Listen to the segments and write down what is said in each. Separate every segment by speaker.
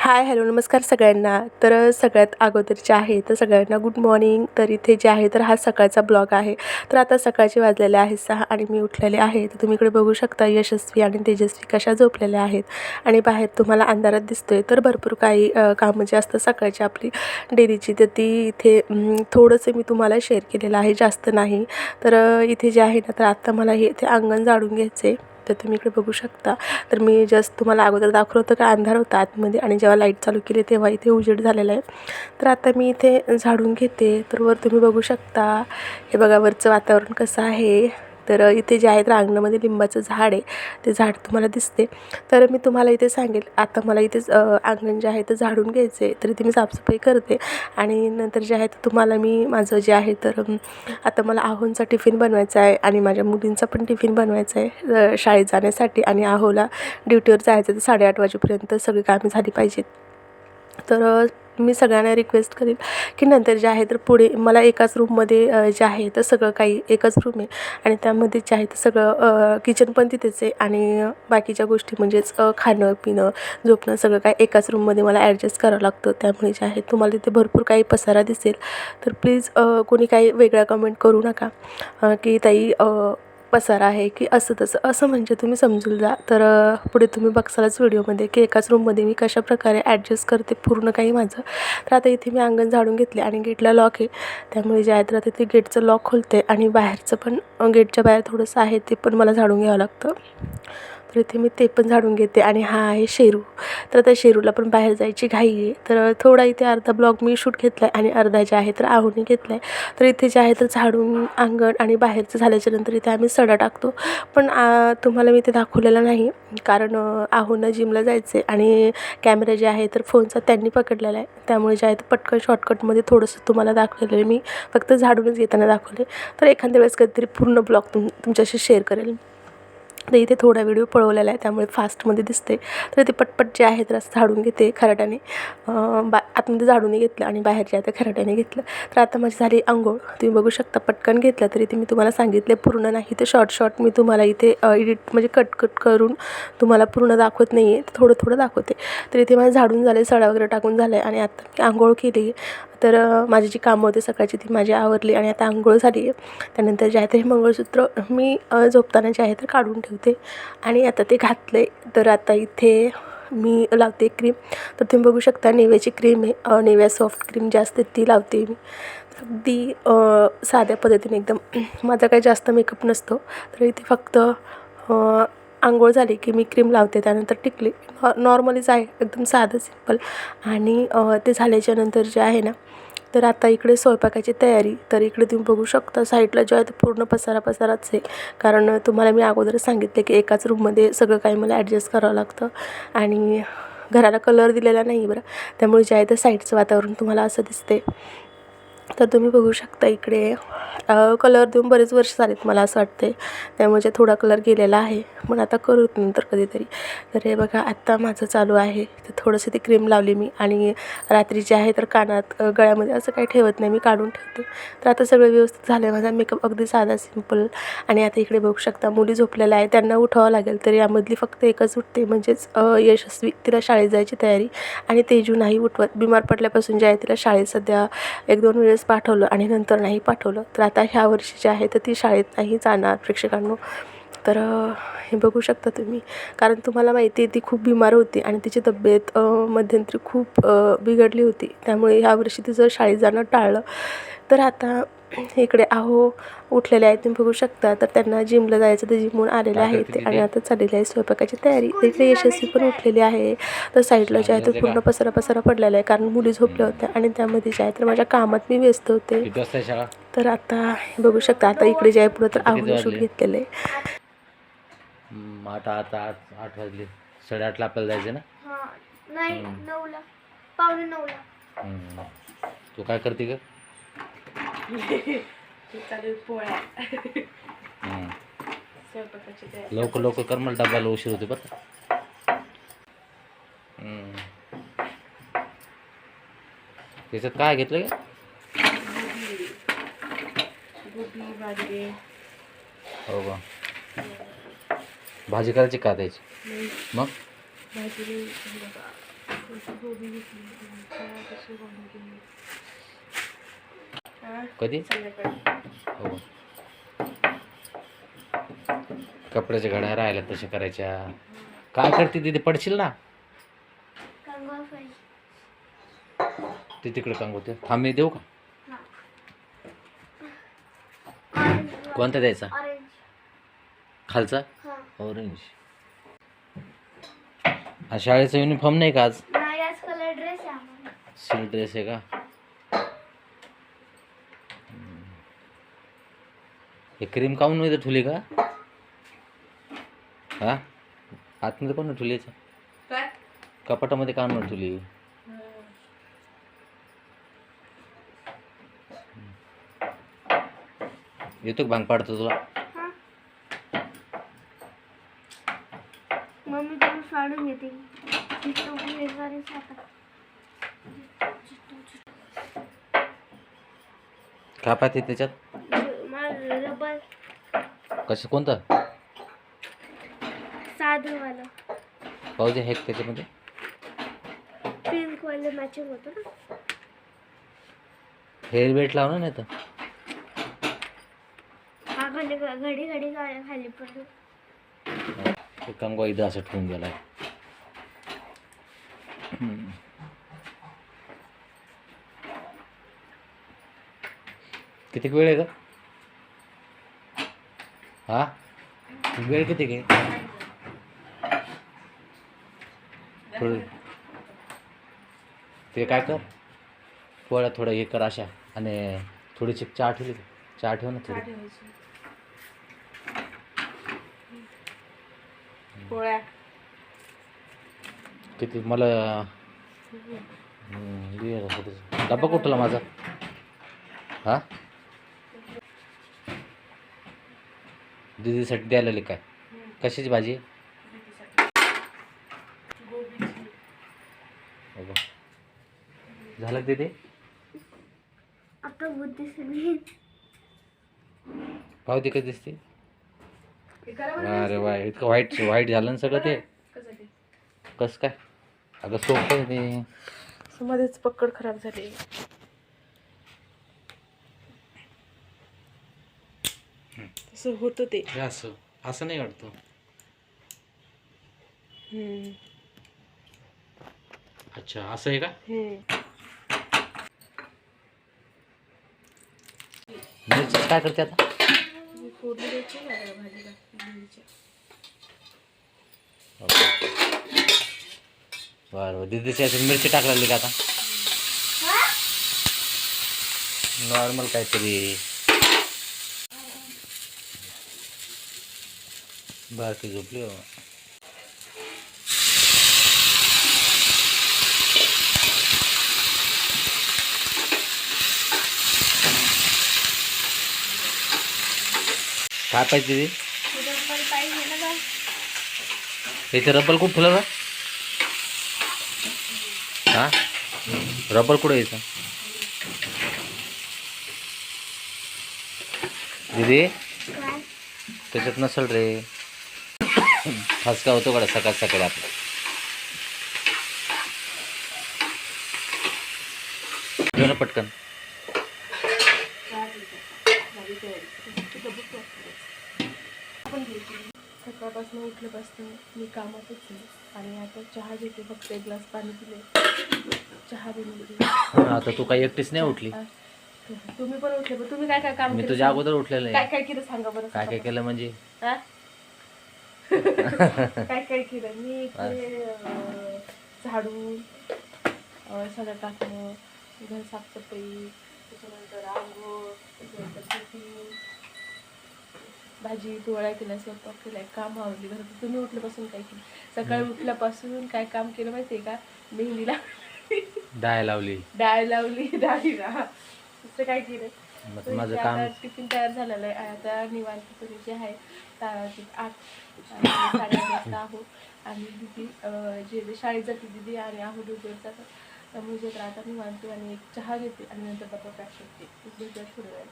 Speaker 1: Hi hello नमस्कार सगळ्यांना. तर सगळ्यात अगोदर जे आहे तर सगळ्यांना गुड मॉर्निंग. तर इथे जे आहे तर हा सकाळचा ब्लॉग आहे. तर आता सकाळचे वाजलेले आहेत 6 आणि मी उठलेले आहे. तर तुम्ही इकडे बघू शकता यशस्वी आणि तेजस्वी कशा झोपलेल्या आहेत आणि बाहेर तुम्हाला अंधारात दिसतोय. तर भरपूर काही कामं जे असतात सकाळची आपली डेलीची तर ती इथे थोडंसं मी तुम्हाला शेअर केलेलं आहे, जास्त नाही. तर इथे जे आहे ना तर आत्ता मला हे इथे अंगण झाडून घ्यायचं आहे. तर तुम्ही इकडे बघू शकता. तर मी जस्ट तुम्हाला अगोदर दाखवलं होतं का अंधार होता आतमध्ये आणि जेव्हा लाईट चालू केली तेव्हा इथे उजेड झालेला आहे. तर आता मी इथे झाडून घेते. तर वर तुम्ही बघू शकता, हे बघा वरचं वातावरण कसं आहे. तर इथे जे आहे तर अंगणामध्ये लिंबाचं झाड आहे, ते झाड तुम्हाला दिसते. तर मी तुम्हाला इथे सांगेल, आता मला इथे अंगण जे आहे तर झाडून घ्यायचं आहे. तर इथे मी साफसफाई करते आणि नंतर जे आहे तर तुम्हाला मी माझं जे आहे तर आता मला आहोंचा टिफिन बनवायचा आहे आणि माझ्या मुलींचा पण टिफिन बनवायचा आहे शाळेत जाण्यासाठी. आणि आहोला ड्युटीवर जायचं तर 8:30 वाजेपर्यंत सगळी कामे झाली पाहिजेत. तर मी सगळ्यांना रिक्वेस्ट करेन की नंतर जे आहे तर पुढे मला एकाच रूममध्ये जे आहे तर सगळं काही एकच रूम आहे आणि त्यामध्ये जे आहे तर सगळं किचन पण तिथेच आहे आणि बाकीच्या गोष्टी म्हणजेच खाणं पिणं झोपणं सगळं काय एकाच रूममध्ये मला ॲडजस्ट करावं लागतं. त्यामुळे जे आहे तुम्हाला तिथे भरपूर काही पसारा दिसेल. तर प्लीज कोणी काही वेगळा कमेंट करू नका की ताई पसारा आहे की असं तसं, असं म्हणजे तुम्ही समजून जा. तर पुढे तुम्ही बघसालच व्हिडिओमध्ये की एकाच रूममध्ये मी कशाप्रकारे ॲडजस्ट करते पूर्ण काही माझं. तर आता इथे मी अंगण झाडून घेतले आणि गेटला लॉक आहे, त्यामुळे जे आहे तर आता ते गेटचं लॉक खोलते आणि बाहेरचं पण गेटच्या बाहेर थोडंसं आहे ते पण मला झाडून घ्यावं लागतं. तर इथे मी ते पण झाडून घेते. आणि हा आहे शेरू. तर त्या शेरूला पण बाहेर जायची घाई आहे. तर थोडा इथे अर्धा ब्लॉग मी शूट घेतला आहे आणि अर्धा जे आहे तर आहोने घेतला आहे. तर इथे जे आहे तर झाडून अंगण आणि बाहेरचं झाल्याच्या नंतर इथे आम्ही सडा टाकतो. पण तुम्हाला मी ते दाखवलेलं नाही कारण आहोंना जिमला जायचं आहे आणि कॅमेरा जे आहे तर फोनचा त्यांनी पकडलेला आहे. त्यामुळे जे आहे तर पटकन शॉर्टकटमध्ये थोडंसं तुम्हाला दाखवलेलं आहे. मी फक्त झाडूनच घेताना दाखवले. तर एखाद्या वेळेस कधीतरी पूर्ण ब्लॉग तुमच्याशी शेअर करेल. तर इथे थोडा व्हिडिओ पळवलेला आहे त्यामुळे फास्टमध्ये दिसते. तर ते पटपट जे आहे तर असं झाडून घेते खराट्याने. आतमध्ये झाडूनही घेतलं आणि बाहेर जे आहे तर खराट्याने घेतलं. तर आता माझी झाली अंघोळ. तुम्ही बघू शकता पटकन घेतलं. तर इथे मी तुम्हाला सांगितले पूर्ण नाही तर शॉर्ट मी तुम्हाला इथे एडिट म्हणजे कट करून तुम्हाला पूर्ण दाखवत नाही आहे, थोडं थोडं दाखवते. तर इथे माझं झाडून झाले, सडा वगैरे टाकून झालं आहे आणि आता मी अंघोळ केली. तर माझी जी कामं होते सकाळची ती माझी आवरली आणि आता अंघोळ झाली आहे. त्यानंतर जे आहे तर हे मंगळसूत्र मी झोपताना जे आहे तर काढून ठेवते आणि आता ते घातले. तर आता इथे मी लावते क्रीम. तर तुम्ही बघू शकता निव्याची क्रीम आहे, निव्या सॉफ्ट क्रीम जी असते ती लावते मी. अगदी साध्या पद्धतीने एकदम. माझा काही जास्त मेकअप नसतो. तर इथे फक्त अंघोळ झाली की मी क्रीम लावते, त्यानंतर टिकली नॉर्मलीच आहे एकदम साधं सिंपल. आणि ते झाल्याच्या नंतर जे आहे ना तर आता इकडे स्वयंपाकाची तयारी. तर इकडे तुम्ही बघू शकता साईडला जो आहे तो पूर्ण पसाराच आहे कारण तुम्हाला मी अगोदरच सांगितले की एकाच रूममध्ये सगळं काही मला ॲडजस्ट करावं लागतं आणि घराला कलर दिलेला नाही बरं, त्यामुळे जे आहे तर साईडचं वातावरण तुम्हाला असं दिसते. तर तुम्ही बघू शकता इकडे कलर देऊन बरेच वर्ष झालेत मला असं वाटते, त्यामुळे थोडा कलर गेलेला आहे पण आता करू नंतर कधीतरी. तर हे बघा आत्ता माझं चालू आहे. तर थोडंसं ती क्रीम लावली मी आणि रात्री जे आहे तर कानात गळ्यामध्ये असं काही ठेवत नाही, मी काढून ठेवते. तर आता सगळं व्यवस्थित झालं आहे माझा मेकअप अगदी साधा सिंपल. आणि आता इकडे बघू शकता मुली झोपलेल्या आहे, त्यांना उठावं लागेल. तर यामधली फक्त एकच उठते म्हणजेच यशस्वी, तिला शाळेत जायची तयारी. आणि तेजू नाही उठवत, बिमार पडल्यापासून जे आहे तिला शाळेत सध्या 1-2 वेळेस पाठवलं आणि नंतर नाही पाठवलं. तर आता ह्या वर्षी जे आहे तर ती शाळेत नाही जाणार प्रेक्षकांनो. तर हे बघू शकता तुम्ही, कारण तुम्हाला माहिती आहे ती खूप बिमार होती आणि तिची तब्येत मध्यंतरी खूप बिघडली होती, त्यामुळे ह्यावर्षी तिचं शाळेत जाणं टाळलं. तर आता इकडे आहो उठलेले आहेत तुम्ही बघू शकता. तर त्यांना जिमला जायचं, तर जिमहून आलेले आहेत ते आणि आता चाललेली आहे स्वयंपाकाची तयारी. तर इकडे यशस्वी पण उठलेली आहे. तर साईडला जे आहे तर पूर्ण पसारा पडलेला आहे कारण मुली झोपल्या होत्या आणि त्यामध्ये जे आहे तर माझ्या कामात मी व्यस्त होते. तर आता हे बघू शकता, आता इकडे जे आहे पुढं तर आहोने शूट घेतलेलं आहे.
Speaker 2: आता 8 वाजले, 8:30ला आपल्याला जायचं ना.
Speaker 3: नाही 9ला, पावणे 9ला.
Speaker 2: तू काय करते ग? लवकर कर, मला डब्याला उशीर होते बरं. त्याच्यात काय घेतलं का? हो का, भाजी करायची का त्याची? मग
Speaker 1: गोबी घेतली कशी बनवली
Speaker 2: कधी
Speaker 1: संध्याकाळी.
Speaker 2: हो कपड्याच्या घड्या राहिल्या तशा करायच्या. काय करते तिथे पडशील ना
Speaker 3: कंगवा फ्राय.
Speaker 2: ते तिकडे सांगते थांब मी देऊ का कोणता द्यायचा
Speaker 3: ऑरेंज.
Speaker 2: खालचा
Speaker 3: हा.
Speaker 2: ऑरेंज. हा शाळेचा युनिफॉर्म नाही का आज
Speaker 3: नाही आज कलर ड्रेस आहे आम्हाला.
Speaker 2: सिल्क ड्रेस आहे का हे क्रीम काऊन नाही ठुली का हा आतमध्ये कोण ठुली
Speaker 1: काय
Speaker 2: कपाटामध्ये का न ठुली येतो का भांग पाडतो तुला
Speaker 3: हा. मम्मी तुम्ही साडून घेते.
Speaker 2: का पाहते त्याच्यात
Speaker 3: माझं रबर
Speaker 2: कसं कोणतं
Speaker 3: साधं वाला
Speaker 2: पाहू दे हे त्याच्यामध्ये
Speaker 3: पिंक वाला मॅचिंग होतं ना.
Speaker 2: हेअर बेल्ट लाव ना नाही तर
Speaker 3: हा घडी घडी घडी खाली पडलो.
Speaker 2: ते कंगवा इथं असं ठेवून गेलाय किती वेळ आहे का हा वेळ किती घे थोडं ते काय कर पोळ्या थोडं हे कर अशा आणि थोडीशी चहा ठेवली चहा ठेव ना थोडी
Speaker 1: ठेवायची पोळ्या
Speaker 2: किती मला डब्बा कुठला माझा हा दीदीसाठी द्यायला आली काय कशाची भाजी हो का? झालं दीदी
Speaker 3: आता बुद्धी सगळी
Speaker 2: पाहू दे कधी दिसते अरे वा इतकं वाईट वाईट झालं ना सगळं ते कसं काय अगं सोपं आहे ते
Speaker 1: मध्येच पक्कड खराब झाली. तसं होतं ते.
Speaker 2: हे असं असं नाही वाटतं अच्छा असं आहे का मिरची काय करते आता
Speaker 1: फोडणी द्यायची ना भाजीला भेंडीच्या.
Speaker 2: बरं दीदीच्या याच्यात मिरची टाकलेली का आता नॉर्मल काहीतरी बारकी झोपली हो काय पाहिजे दीदी
Speaker 3: रबर पाहिजे ना बा.
Speaker 2: इथे रबर कुठं ठेवलं का हा रबर कुठं यायचं दीदी
Speaker 3: काय
Speaker 2: त्याच्यात नसल रे फसका होतो कडा सकाळ सकाळी आपलं घेऊ ना पटकन
Speaker 1: सकाळपासून उठल्यापासून मी कामातच आहे आणि आता चहा घेते फक्त एक ग्लास पाणी पिले चहा बनवली.
Speaker 2: आता तू काही एकटीच नाही उठली
Speaker 1: तुम्ही पण उठले पण तुम्ही काय काय काम
Speaker 2: मी
Speaker 1: केलं
Speaker 2: तुझ्या
Speaker 1: सांगा?
Speaker 2: अगोदर उठलेलं
Speaker 1: काय
Speaker 2: आहे
Speaker 1: काय केलं सांगा बरं
Speaker 2: काय काय केलं म्हणजे
Speaker 1: हा? काय काय केलं मी इकडे झाडून सगळं टाकणं घर साफसफाई त्याच्यानंतर आंघोळ त्याच्यानंतर टिफिन भाजी पोळ्या केल्या स्वयंपाक केलाय काम आवडली घरात. तुम्ही उठल्यापासून काय केलं सकाळी उठल्यापासून काय काम केलं माहिती आहे का मेहंदीला
Speaker 2: डाळ लावली
Speaker 1: डाळ लावली डाळीला दुसरं काय केलं
Speaker 2: मग माझं काम
Speaker 1: टिफिन तयार झालेलं आहे आता निवांत जे आहे 8 साडेआठ वाजता आहो आणि दिदी जे शाळेत जाते दिदी आणि आहो ड्युटीवर जातात त्यामुळे तर आता निवांत आणि एक चहा घेते आणि नंतर डबा पॅक करते थोड्या वेळ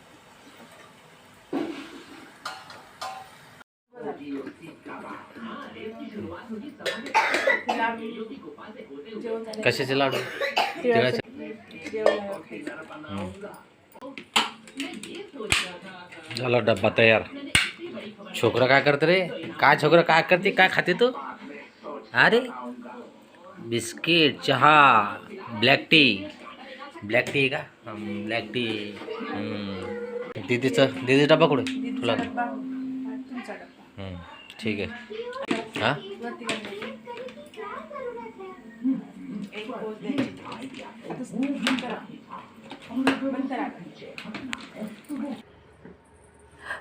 Speaker 2: कशाचे लाडू? तिळाचे. झाला डब्बा तयार. छोकरा काय करते रे? काय छोकरा काय करते? काय खाते तू? अरे बिस्किट, चहा, ब्लॅक टी. ब्लॅक टी का? Black tea. दीदीचा डब्बा कुठे? तुला ठीक आहे. हां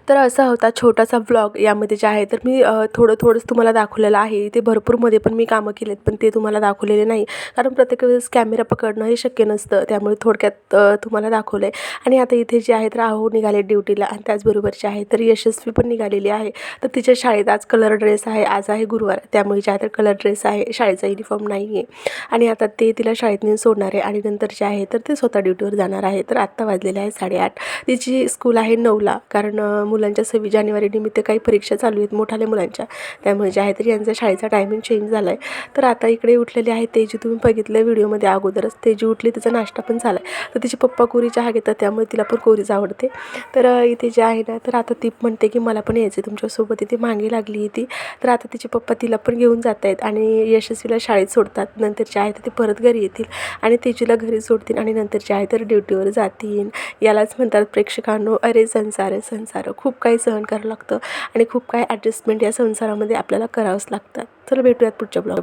Speaker 1: तर असा होता छोटासा व्लॉग. यामध्ये जे आहे तर मी थोडंच तुम्हाला दाखवलेलं आहे. ते भरपूरमध्ये पण मी कामं केलेत, पण ते तुम्हाला दाखवलेले नाही, कारण प्रत्येक वेळेस कॅमेरा पकडणं हे शक्य नसतं. त्यामुळे थोडक्यात तुम्हाला दाखवलं आहे. आणि आता इथे जे आहे तर आहो निघाले ड्युटीला, आणि त्याचबरोबर जे आहे तर यशस्वी पण निघालेली आहे. तर तिच्या शाळेत आज कलर ड्रेस आहे. आज आहे गुरुवार, त्यामुळे जे आहे तर कलर ड्रेस आहे, शाळेचा युनिफॉर्म नाही आहे. आणि आता ते तिला शाळेत नेऊन सोडणार आहे, आणि नंतर जे आहे तर ते स्वतः ड्युटीवर जाणार आहे. तर आत्ता वाजलेले आहे 8:30. तिची स्कूल आहे 9ला, कारण मुलांच्या 26 जानेवारी निमित्त काही परीक्षा चालू आहेत मोठ्याल्या मुलांच्या, त्यामुळे जे आहे तर यांचा शाळेचा टायमिंग चेंज झाला आहे. तर आता इकडे उठलेले आहे तेजी. तुम्ही बघितलं व्हिडिओमध्ये अगोदरच तेजी उठली, तिचा नाश्ता पण झाला आहे. तर तिचे पप्पा कोरी चहा घेतात, त्यामुळे तिला पण कोरीच आवडते. तर इथे जे आहे ना तर आता ती म्हणते की मला पण यायचं तुमच्यासोबत. इथे मागे लागली ती. तर आता तिचे पप्पा तिला पण घेऊन जात आहेत, आणि यशस्वीला शाळेत सोडतात. नंतर जे आहे तर ते परत घरी येतील, आणि तेजीला घरी सोडतील, आणि नंतर जे आहे तर ड्युटीवर जातील. यालाच म्हणतात प्रेक्षकांनो, अरे संसार संसार. खूप काही सहन करावं लागतं, आणि खूप काही ॲडजस्टमेंट या संसारामध्ये आपल्याला करावंच लागतात. चला भेटूयात पुढच्या ब्लॉग.